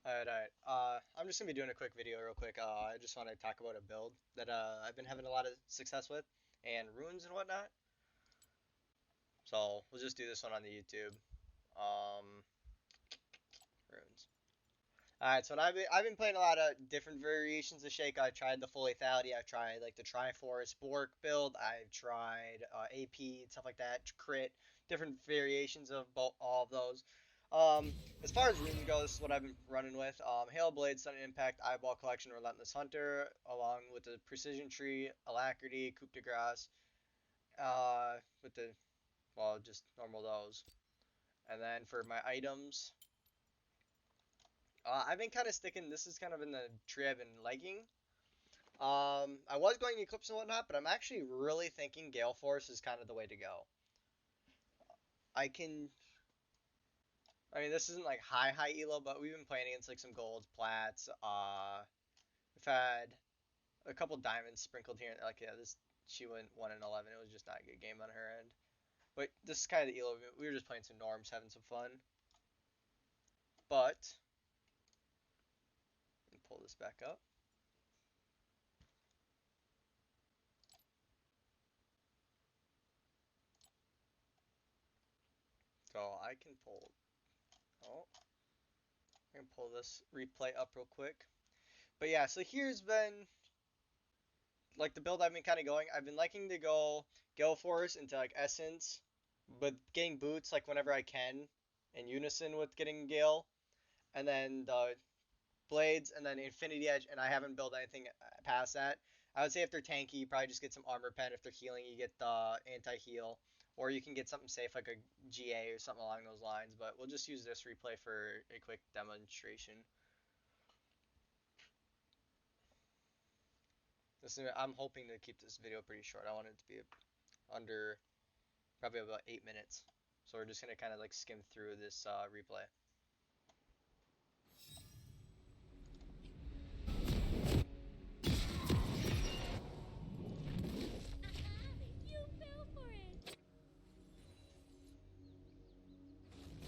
Alright. I'm just gonna be doing a quick video real quick. I just want to talk about a build that I've been having a lot of success with, and runes and whatnot. So we'll just do this one on the YouTube. Runes. Alright, so I've been playing a lot of different variations of Shaco. I tried the full lethality. I've tried like the Triforce Bork build. I've tried AP and stuff like that. Crit, different variations of all of those. Um, as far as runes go, this is what I've been running with. Hail Blade, Sudden Impact, Eyeball Collection, Relentless Hunter, along with the Precision Tree, Alacrity, Coup de Grace, with the, well, just normal those. And then for my items, I've been kind of sticking, this is kind of in the tree I've been liking. I was going Eclipse and whatnot, but I'm actually really thinking Gale Force is kind of the way to go. I can I mean, this isn't like high elo, but we've been playing against like some golds, plats. We've had a couple diamonds sprinkled here. Like, yeah, this she went 1-11. It was just not a good game on her end. But this is kind of the elo. We were just playing some norms, having some fun. But let me pull this back up. So I can pull. Oh, I can pull this replay up real quick. But yeah, so here's been like the build I've been kind of going. I've been liking to go Gale Force into like Essence, but getting boots like whenever I can, in unison with getting Gale, and then the blades, and then Infinity Edge, and I haven't built anything past that. I would say if they're tanky, you probably just get some armor pen. If they're healing, you get the anti-heal, or you can get something safe like a GA or something along those lines. But we'll just use this replay for a quick demonstration. I'm hoping to keep this video pretty short. I want it to be under probably about 8 minutes. So we're just gonna kind of like skim through this replay.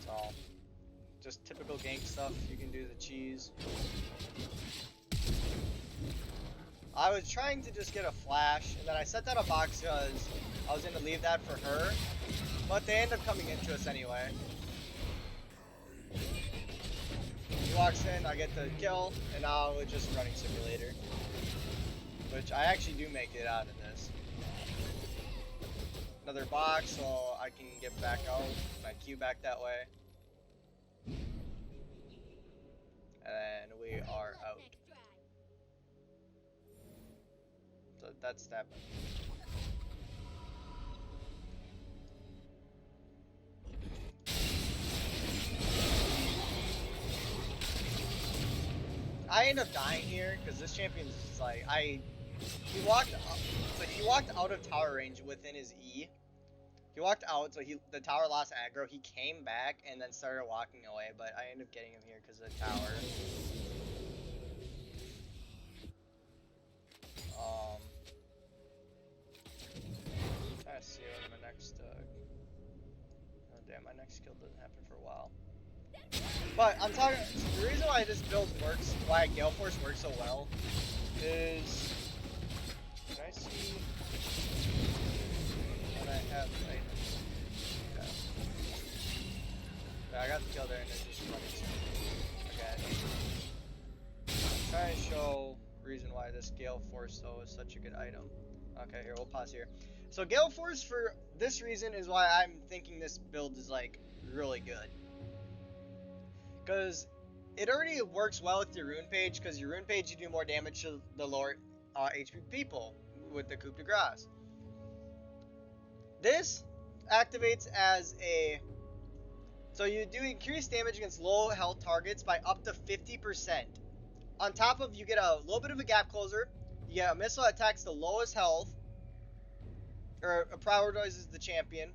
So just typical gank stuff. You can do the cheese. I was trying to just get a flash, and then I set down a box because I was gonna leave that for her, but they end up coming into us anyway. He walks in, I get the kill, and now it's just running simulator. Which I actually do make it out of this. Another box, so I can get back out, my Q back that way. And we are out. So that's that. I end up dying here because this champion's just like he walked up, so he walked out of tower range within his E. He walked out, so the tower lost aggro. He came back and then started walking away, but I ended up getting him here because of the tower. Trying to see what my next. Oh damn, my next kill doesn't happen for a while. But I'm talking. The reason why this build works, why Gale Force works so well, is. Can I see? What I have items? Yeah, I got the kill there and it's just running. Okay. I'm trying to show reason why this Gale Force though is such a good item. Okay, here we'll pause here. So Gale Force for this reason is why I'm thinking this build is like really good. Because it already works well with your rune page, because your rune page you do more damage to the lower HP people with the Coup de Grace. This activates as a, so you do increase damage against low health targets by up to 50%. On top of, you get a little bit of a gap closer, you get a missile that attacks the lowest health, or prioritizes the champion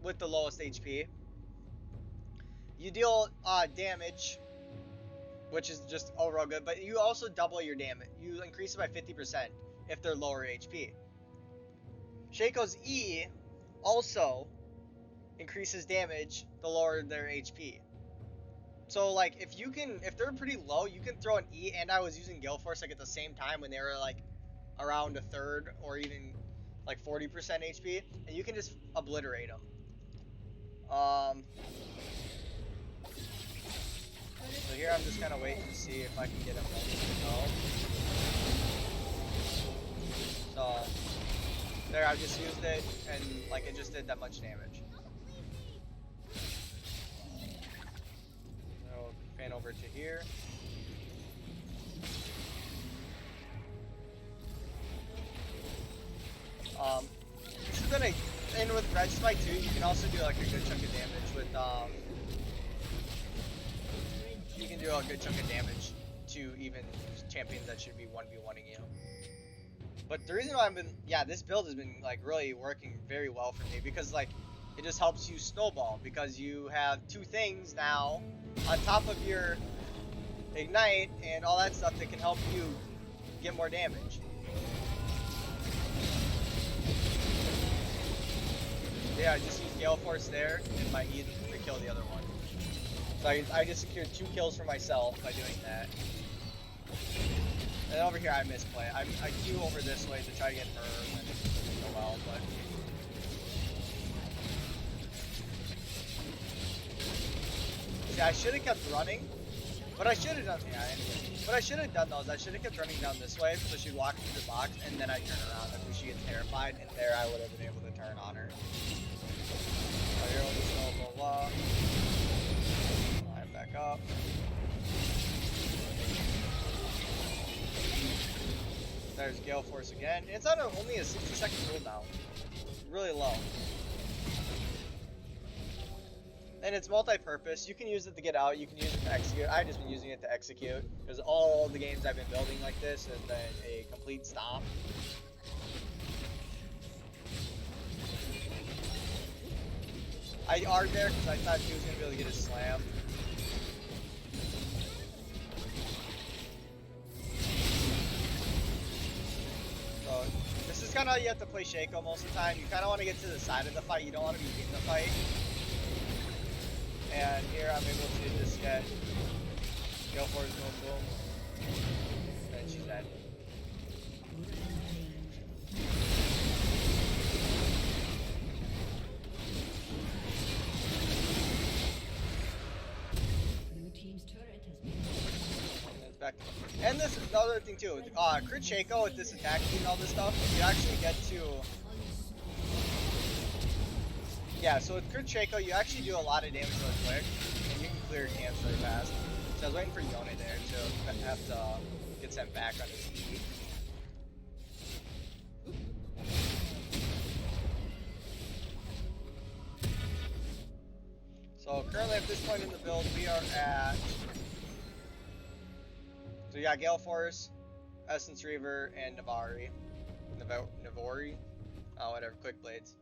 with the lowest HP. You deal damage, which is just overall good, but you also double your damage. You increase it by 50% if they're lower HP. Shaco's E also increases damage the lower their HP. So like if they're pretty low, you can throw an E, and I was using Gale Force like at the same time when they were like around a third or even like 40% HP, and you can just obliterate them. So here I'm just kind of waiting to see if I can get him to go. So there, I just used it, and like it just did that much damage. So fan over to here. This is gonna, and with Red Spike too, you can also do like a good chunk of damage with you can do a good chunk of damage to even champions that should be 1v1ing you. But the reason why I've been, yeah, this build has been like really working very well for me because like it just helps you snowball because you have two things now on top of your ignite and all that stuff that can help you get more damage. Yeah, I just used Gale Force there and my E to kill the other one. So I just secured 2 kills for myself by doing that. And over here I misplay. I queue over this way to try to get her, and it doesn't go well, but... See, I should have kept running. What I should have done, yeah, anyway. What I should have done though is I should have kept running down this way so she'd walk through the box and then I turn around after she gets terrified, and there I would have been able to turn on her. Oh, here, blah, blah, blah. Line back up. There's Gale Force again. It's on only a 60-second cooldown. Really low. And it's multi-purpose. You can use it to get out. You can use it to execute. I've just been using it to execute because all the games I've been building like this has been a complete stomp. I arced there because I thought he was going to be able to get his slam. So this is kind of how you have to play Shaco most of the time. You kind of want to get to the side of the fight. You don't want to be in the fight. And here I'm able to just get Gale Force, boom, boom. And she's dead. Back. And this is another thing too. Crit Shaco with this attack speed and all this stuff, you actually get to. Yeah, so with Crit Shaco, you actually do a lot of damage really quick, and you can clear camps really fast. So I was waiting for Yone there to have to get sent back on his E. So currently at this point in the build, we are at. So you got Gale Force, Essence Reaver, and Navari. Navari? Oh, whatever, Quick Blades.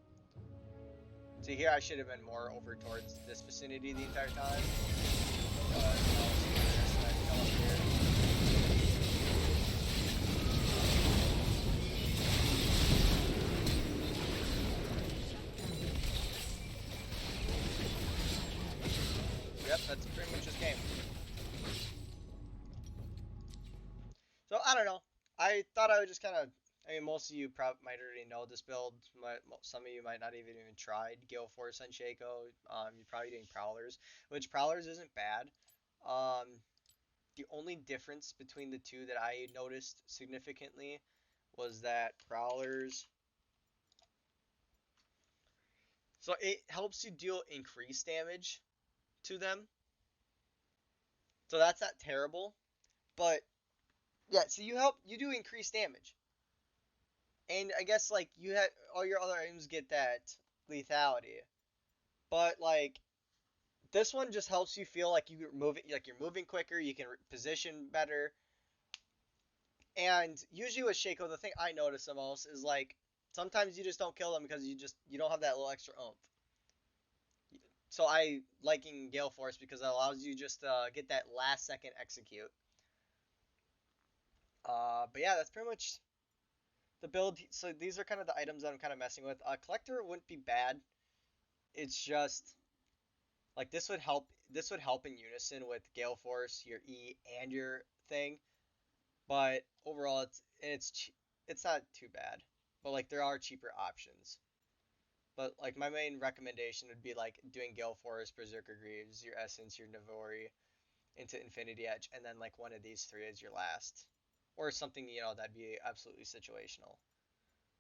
See, here I should have been more over towards this vicinity the entire time. But I'll see this and I come up here. Yep, that's pretty much this game. So, I don't know. I thought I would just kind of... I mean, most of you might already know this build. Some of you might not even tried Gale Force on Shaco. You're probably doing Prowlers, which Prowlers isn't bad. The only difference between the two that I noticed significantly was that Prowlers... So it helps you deal increased damage to them. So that's not terrible. But, yeah, so you do increased damage. And I guess like you had all your other items get that lethality, but like this one just helps you feel like you're moving quicker. You can position better. And usually with Shaco, the thing I notice the most is like sometimes you just don't kill them because you don't have that little extra oomph. So I liking Gale Force because it allows you just to get that last second execute. But yeah, that's pretty much the build. So these are kind of the items that I'm kind of messing with. Collector wouldn't be bad. It's just like this would help this would help in unison with Gale Force, your E, and your thing. But overall, it's not too bad. But like there are cheaper options. But like my main recommendation would be like doing Gale Force, Berserker Greaves, your Essence, your Navori into Infinity Edge, and then like one of these three as your last, or something that'd be absolutely situational.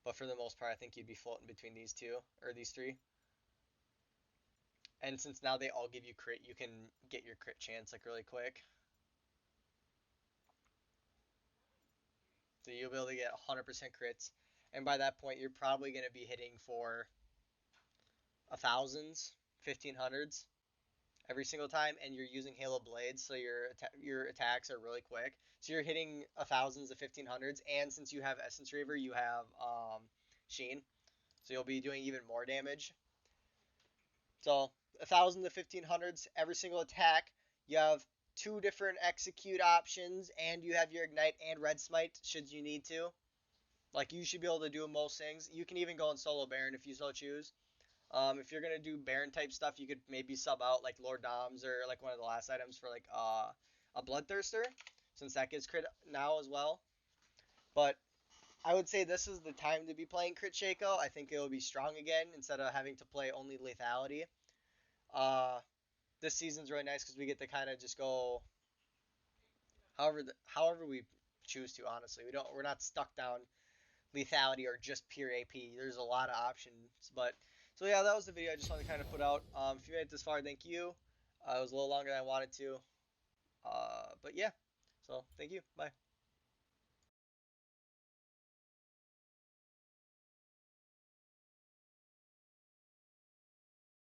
But for the most part, I think you'd be floating between these two or these three. And since now they all give you crit, you can get your crit chance like really quick. So you'll be able to get 100% crits, and by that point, you're probably going to be hitting for a thousands, 1500s every single time, and you're using Halo Blades, so your attacks are really quick. So you're hitting a thousands of 1500s, and since you have Essence Reaver, you have Sheen, so you'll be doing even more damage. So 1,000 to 1,500s every single attack. You have two different execute options, and you have your ignite and red smite should you need to. Like you should be able to do most things. You can even go in solo Baron if you so choose. If you're gonna do Baron type stuff, you could maybe sub out like Lord Doms or like one of the last items for like a Bloodthirster, since that gets crit now as well. But I would say this is the time to be playing Crit Shaco. I think it will be strong again instead of having to play only lethality. Uh, this season's really nice because we get to kind of just go however we choose to. Honestly, we're not stuck down lethality or just pure AP. There's a lot of options. But so yeah, that was the video I just wanted to kind of put out. If you made it this far, thank you. It was a little longer than I wanted to. But yeah, so thank you. Bye.